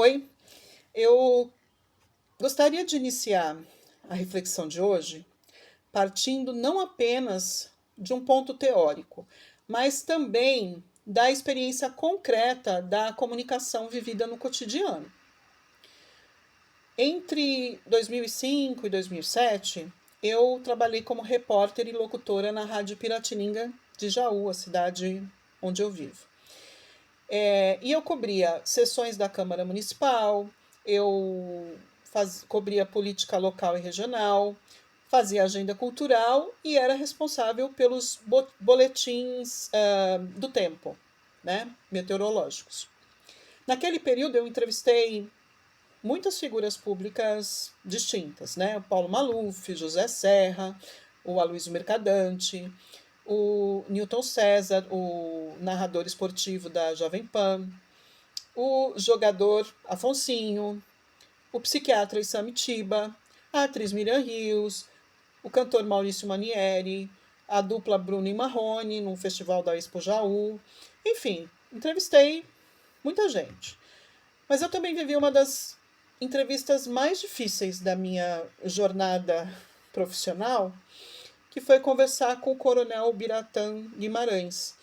Oi, eu gostaria de iniciar a reflexão de hoje partindo não apenas de um ponto teórico, mas também da experiência concreta da comunicação vivida no cotidiano. Entre 2005 e 2007, eu trabalhei como repórter e locutora na Rádio Piratininga de Jaú, a cidade onde eu vivo. E eu cobria sessões da Câmara Municipal, eu cobria política local e regional, fazia agenda cultural e era responsável pelos boletins do tempo, né, meteorológicos. Naquele período eu entrevistei muitas figuras públicas distintas, né? O Paulo Maluf, José Serra, o Aloysio Mercadante, o Newton César, o narrador esportivo da Jovem Pan, o jogador Afonsinho, o psiquiatra Issam Tiba, a atriz Miriam Rios, o cantor Maurício Manieri, a dupla Bruno e Marrone, no Festival da Expo Jaú. Enfim, entrevistei muita gente. Mas eu também vivi uma das entrevistas mais difíceis da minha jornada profissional, que foi conversar com o coronel Biratã Guimarães,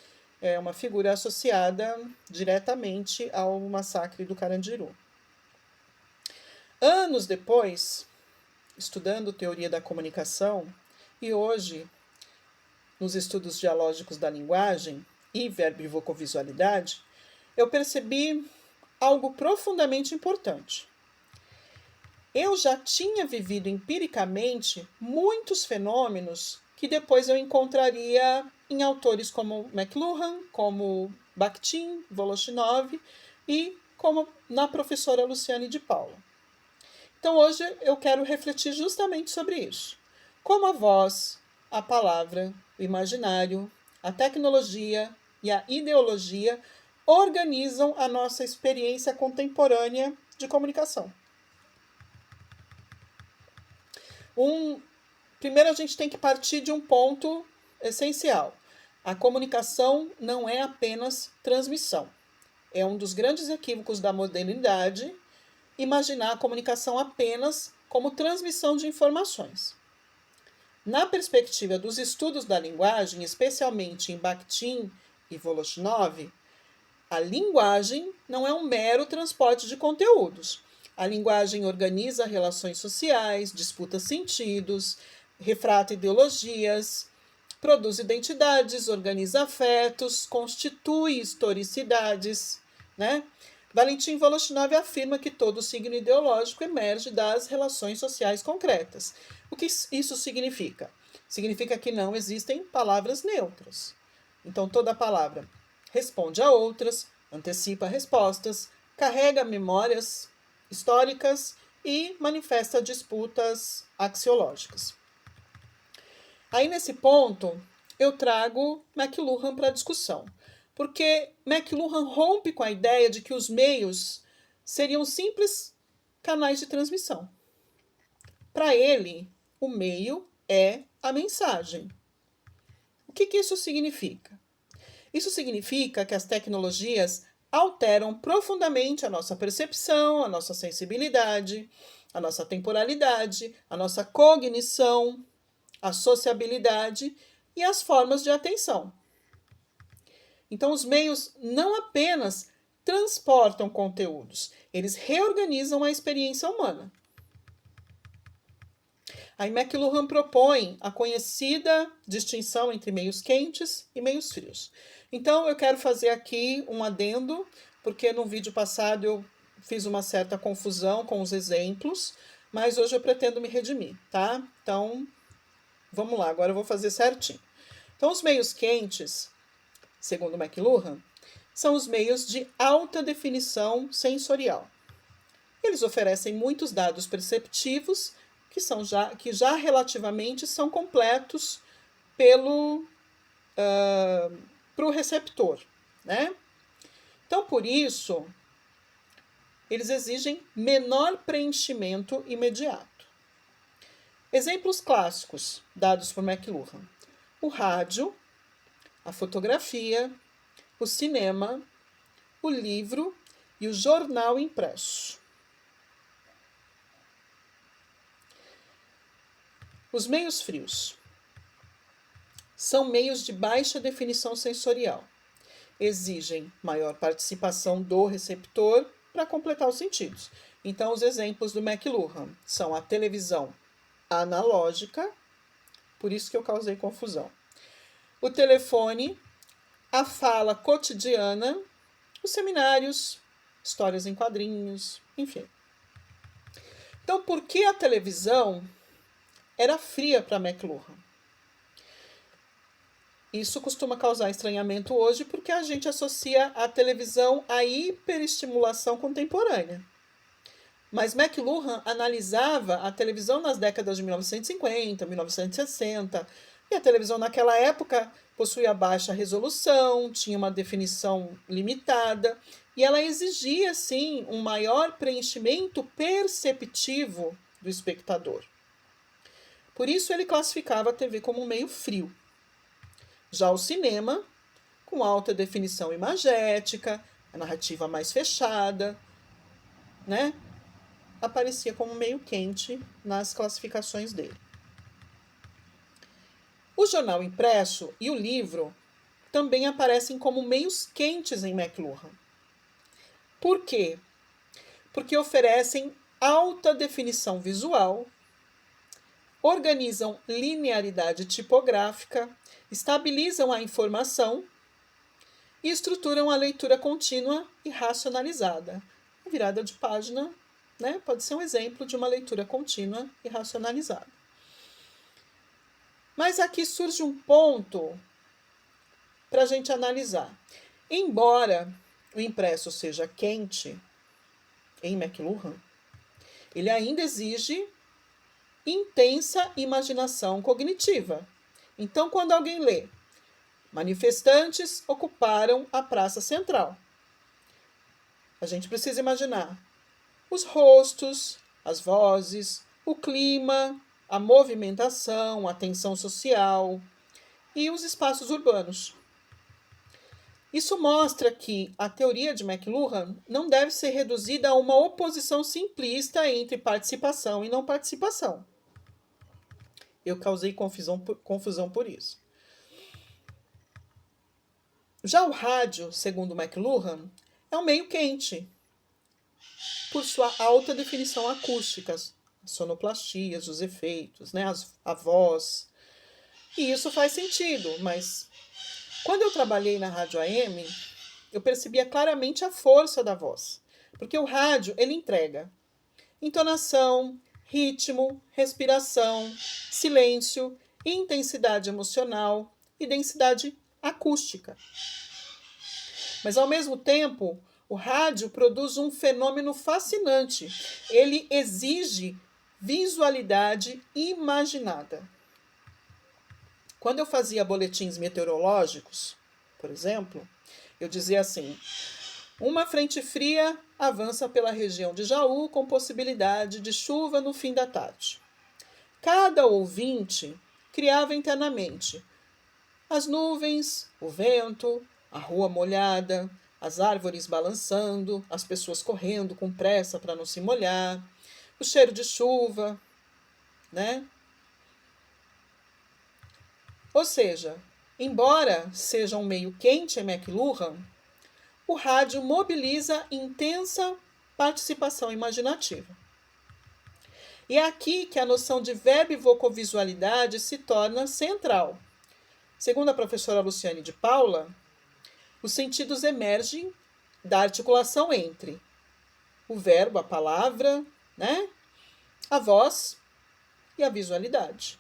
uma figura associada diretamente ao massacre do Carandiru. Anos depois, estudando teoria da comunicação, e hoje, nos estudos dialógicos da linguagem e verbo e vocovisualidade, eu percebi algo profundamente importante. Eu já tinha vivido empiricamente muitos fenômenos que depois eu encontraria em autores como McLuhan, como Bakhtin, Voloshinov e como na professora Luciane de Paula. Então hoje eu quero refletir justamente sobre isso. Como a voz, a palavra, o imaginário, a tecnologia e a ideologia organizam a nossa experiência contemporânea de comunicação. Primeiro a gente tem que partir de um ponto essencial. A comunicação não é apenas transmissão. É um dos grandes equívocos da modernidade imaginar a comunicação apenas como transmissão de informações. Na perspectiva dos estudos da linguagem, especialmente em Bakhtin e Voloshinov, a linguagem não é um mero transporte de conteúdos. A linguagem organiza relações sociais, disputa sentidos, refrata ideologias, produz identidades, organiza afetos, constitui historicidades, né? Valentim Voloshinov afirma que todo signo ideológico emerge das relações sociais concretas. O que isso significa? Significa que não existem palavras neutras. Então, toda palavra responde a outras, antecipa respostas, carrega memórias históricas e manifesta disputas axiológicas. Aí, nesse ponto, eu trago McLuhan para a discussão, porque McLuhan rompe com a ideia de que os meios seriam simples canais de transmissão. Para ele, o meio é a mensagem. O que isso significa? Isso significa que as tecnologias alteram profundamente a nossa percepção, a nossa sensibilidade, a nossa temporalidade, a nossa cognição, a sociabilidade e as formas de atenção. Então, os meios não apenas transportam conteúdos, eles reorganizam a experiência humana. Aí McLuhan propõe a conhecida distinção entre meios quentes e meios frios. Então, eu quero fazer aqui um adendo, porque no vídeo passado eu fiz uma certa confusão com os exemplos, mas hoje eu pretendo me redimir, tá? Então, vamos lá, agora eu vou fazer certinho. Então, os meios quentes, segundo McLuhan, são os meios de alta definição sensorial. Eles oferecem muitos dados perceptivos que já relativamente são completos pro receptor, né? Então, por isso, eles exigem menor preenchimento imediato. Exemplos clássicos dados por McLuhan: o rádio, a fotografia, o cinema, o livro e o jornal impresso. Os meios frios são meios de baixa definição sensorial. Exigem maior participação do receptor para completar os sentidos. Então, os exemplos do McLuhan são a televisão analógica, por isso que eu causei confusão, o telefone, a fala cotidiana, os seminários, histórias em quadrinhos, enfim. Então, por que a televisão era fria para McLuhan? Isso costuma causar estranhamento hoje porque a gente associa a televisão à hiperestimulação contemporânea. Mas McLuhan analisava a televisão nas décadas de 1950, 1960, e a televisão naquela época possuía baixa resolução, tinha uma definição limitada, e ela exigia, sim, um maior preenchimento perceptivo do espectador. Por isso ele classificava a TV como um meio frio. Já o cinema, com alta definição imagética, a narrativa mais fechada, né, aparecia como meio quente nas classificações dele. O jornal impresso e o livro também aparecem como meios quentes em McLuhan. Por quê? Porque oferecem alta definição visual, organizam linearidade tipográfica, estabilizam a informação e estruturam a leitura contínua e racionalizada. A virada de página, né, pode ser um exemplo de uma leitura contínua e racionalizada. Mas aqui surge um ponto para a gente analisar. Embora o impresso seja quente em McLuhan, ele ainda exige intensa imaginação cognitiva. Então, quando alguém lê, manifestantes ocuparam a praça central, a gente precisa imaginar os rostos, as vozes, o clima, a movimentação, a tensão social e os espaços urbanos. Isso mostra que a teoria de McLuhan não deve ser reduzida a uma oposição simplista entre participação e não participação. Eu causei confusão por isso. Já o rádio, segundo McLuhan, é um meio quente, por sua alta definição acústica, as sonoplastias, os efeitos, né, a voz. E isso faz sentido, mas quando eu trabalhei na rádio AM, eu percebia claramente a força da voz. Porque o rádio, ele entrega entonação, ritmo, respiração, silêncio, intensidade emocional e densidade acústica. Mas, ao mesmo tempo, o rádio produz um fenômeno fascinante. Ele exige visualidade imaginada. Quando eu fazia boletins meteorológicos, por exemplo, eu dizia assim: uma frente fria avança pela região de Jaú com possibilidade de chuva no fim da tarde. Cada ouvinte criava internamente as nuvens, o vento, a rua molhada, as árvores balançando, as pessoas correndo com pressa para não se molhar, o cheiro de chuva, né? Ou seja, embora seja um meio quente em McLuhan, o rádio mobiliza intensa participação imaginativa. E é aqui que a noção de verbo e vocovisualidade se torna central. Segundo a professora Luciane de Paula, os sentidos emergem da articulação entre o verbo, a palavra, né, a voz e a visualidade.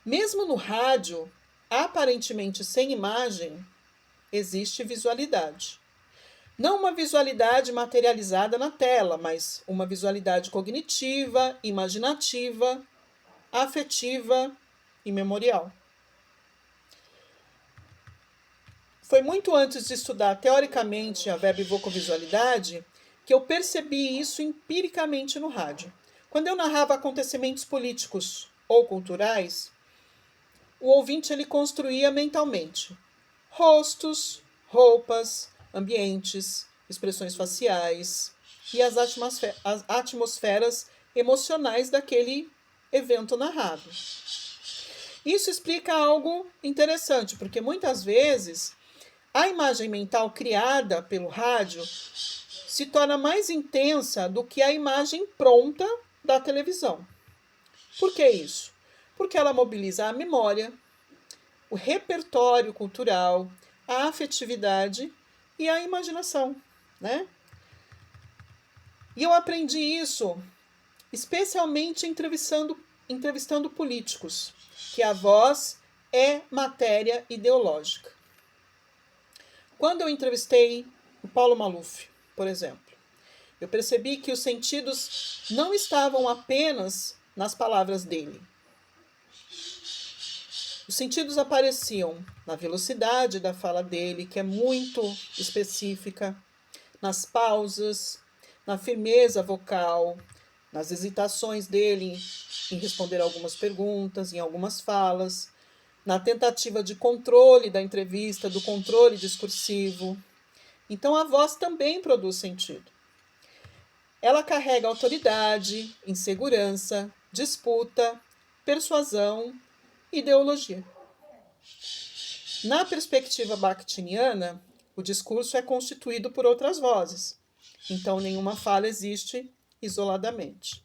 Mesmo no rádio, aparentemente sem imagem, existe visualidade. Não uma visualidade materializada na tela, mas uma visualidade cognitiva, imaginativa, afetiva e memorial. Foi muito antes de estudar teoricamente a verbo e vocovisualidade que eu percebi isso empiricamente no rádio. Quando eu narrava acontecimentos políticos ou culturais, o ouvinte ele construía mentalmente rostos, roupas, ambientes, expressões faciais e as atmosferas emocionais daquele evento narrado. Isso explica algo interessante, porque muitas vezes a imagem mental criada pelo rádio se torna mais intensa do que a imagem pronta da televisão. Por que isso? Porque ela mobiliza a memória, o repertório cultural, a afetividade e a imaginação, né? E eu aprendi isso especialmente entrevistando políticos, que a voz é matéria ideológica. Quando eu entrevistei o Paulo Maluf, por exemplo, eu percebi que os sentidos não estavam apenas nas palavras dele. Os sentidos apareciam na velocidade da fala dele, que é muito específica, nas pausas, na firmeza vocal, nas hesitações dele em responder algumas perguntas, em algumas falas, na tentativa de controle da entrevista, do controle discursivo. Então a voz também produz sentido. Ela carrega autoridade, insegurança, disputa, persuasão, ideologia. Na perspectiva bakhtiniana, o discurso é constituído por outras vozes, então nenhuma fala existe isoladamente.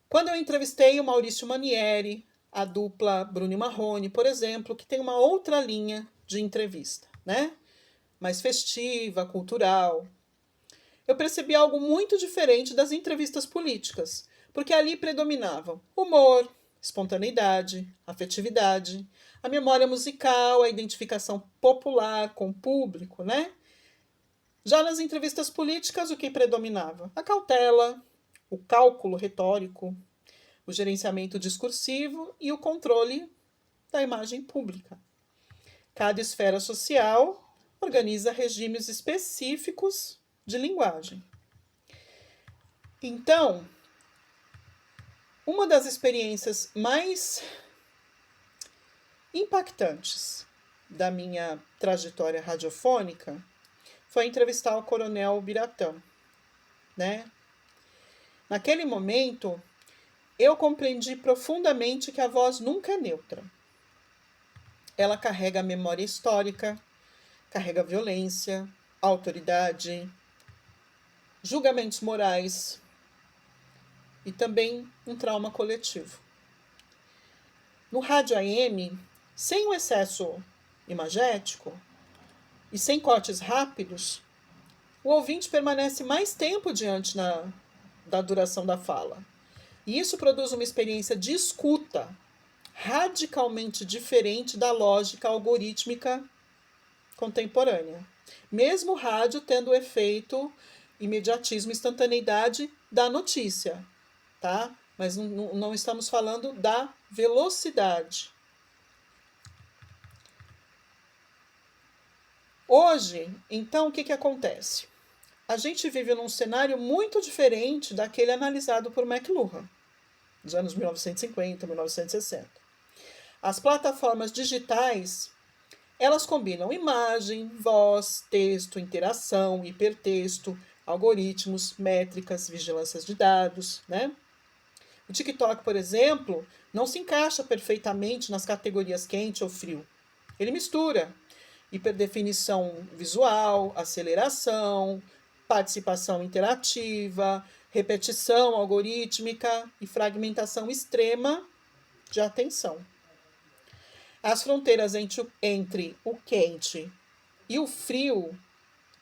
Quando eu entrevistei o Maurício Manieri, a dupla Bruno e Marrone, por exemplo, que tem uma outra linha de entrevista, né? Mais festiva, cultural, eu percebi algo muito diferente das entrevistas políticas, porque ali predominavam humor, espontaneidade, afetividade, a memória musical, a identificação popular com o público, né? Já nas entrevistas políticas, o que predominava? A cautela, o cálculo retórico, o gerenciamento discursivo e o controle da imagem pública. Cada esfera social organiza regimes específicos de linguagem. Então, uma das experiências mais impactantes da minha trajetória radiofônica foi entrevistar o Coronel Biratã, né? Naquele momento, eu compreendi profundamente que a voz nunca é neutra. Ela carrega a memória histórica, carrega violência, autoridade, julgamentos morais e também um trauma coletivo. No rádio AM, sem o excesso imagético e sem cortes rápidos, o ouvinte permanece mais tempo diante da duração da fala. E isso produz uma experiência de escuta radicalmente diferente da lógica algorítmica contemporânea. Mesmo o rádio tendo o efeito imediatismo, instantaneidade da notícia, tá? Mas não estamos falando da velocidade. Hoje, então, o que acontece? A gente vive num cenário muito diferente daquele analisado por McLuhan, dos anos 1950, 1960. As plataformas digitais, elas combinam imagem, voz, texto, interação, hipertexto, algoritmos, métricas, vigilâncias de dados, né? O TikTok, por exemplo, não se encaixa perfeitamente nas categorias quente ou frio. Ele mistura hiperdefinição visual, aceleração, participação interativa, repetição algorítmica e fragmentação extrema de atenção. As fronteiras entre o quente e o frio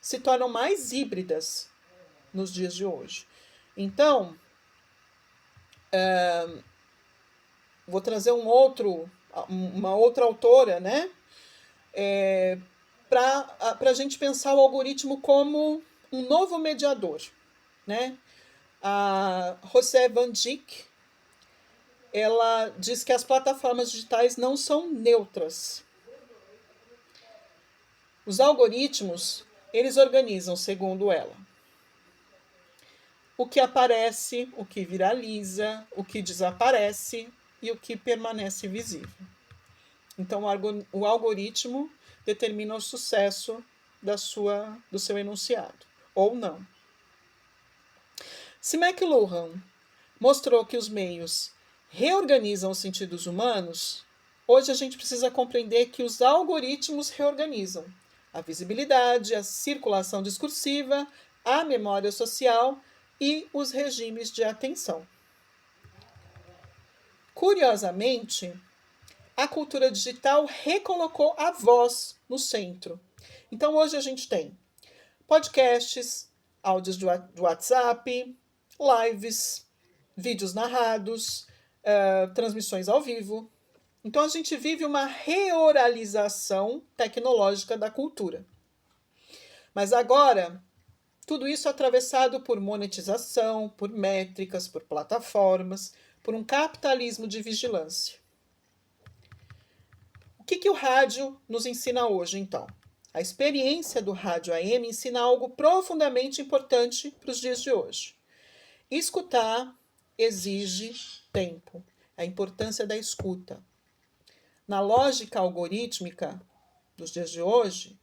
se tornam mais híbridas nos dias de hoje. Então, vou trazer uma outra autora, né? Para a gente pensar o algoritmo como um novo mediador, né? A José Van Dijk, ela diz que as plataformas digitais não são neutras. Os algoritmos, eles organizam, segundo ela, o que aparece, o que viraliza, o que desaparece e o que permanece visível. Então, o algoritmo determina o sucesso do seu enunciado, ou não. Se McLuhan mostrou que os meios reorganizam os sentidos humanos, hoje a gente precisa compreender que os algoritmos reorganizam a visibilidade, a circulação discursiva, a memória social e os regimes de atenção. Curiosamente, a cultura digital recolocou a voz no centro. Então, hoje a gente tem podcasts, áudios do WhatsApp, lives, vídeos narrados, transmissões ao vivo. Então, a gente vive uma reoralização tecnológica da cultura. Mas agora, tudo isso atravessado por monetização, por métricas, por plataformas, por um capitalismo de vigilância. O que o rádio nos ensina hoje, então? A experiência do rádio AM ensina algo profundamente importante para os dias de hoje. Escutar exige tempo, a importância da escuta. Na lógica algorítmica dos dias de hoje,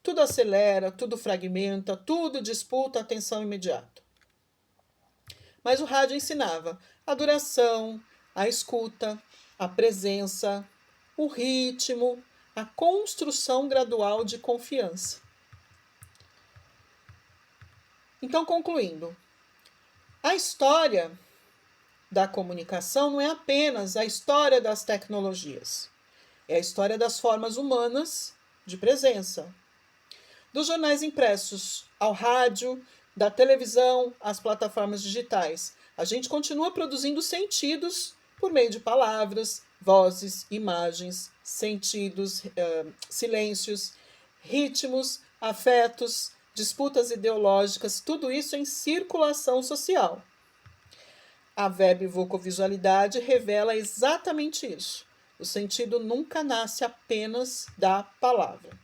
tudo acelera, tudo fragmenta, tudo disputa a atenção imediata. Mas o rádio ensinava a duração, a escuta, a presença, o ritmo, a construção gradual de confiança. Então, concluindo, a história da comunicação não é apenas a história das tecnologias, é a história das formas humanas de presença. Dos jornais impressos ao rádio, da televisão às plataformas digitais, a gente continua produzindo sentidos por meio de palavras, vozes, imagens, sentidos, silêncios, ritmos, afetos, disputas ideológicas, tudo isso em circulação social. A verbivocovisualidade revela exatamente isso. O sentido nunca nasce apenas da palavra.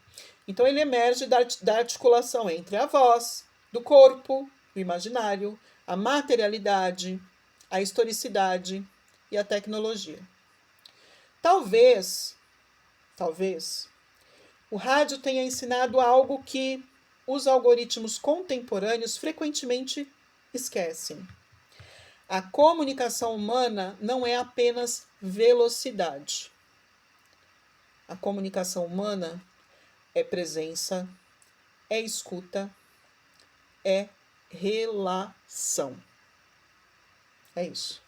Então, ele emerge da articulação entre a voz, do corpo, o imaginário, a materialidade, a historicidade e a tecnologia. Talvez, o rádio tenha ensinado algo que os algoritmos contemporâneos frequentemente esquecem. A comunicação humana não é apenas velocidade. A comunicação humana é presença, é escuta, é relação. É isso.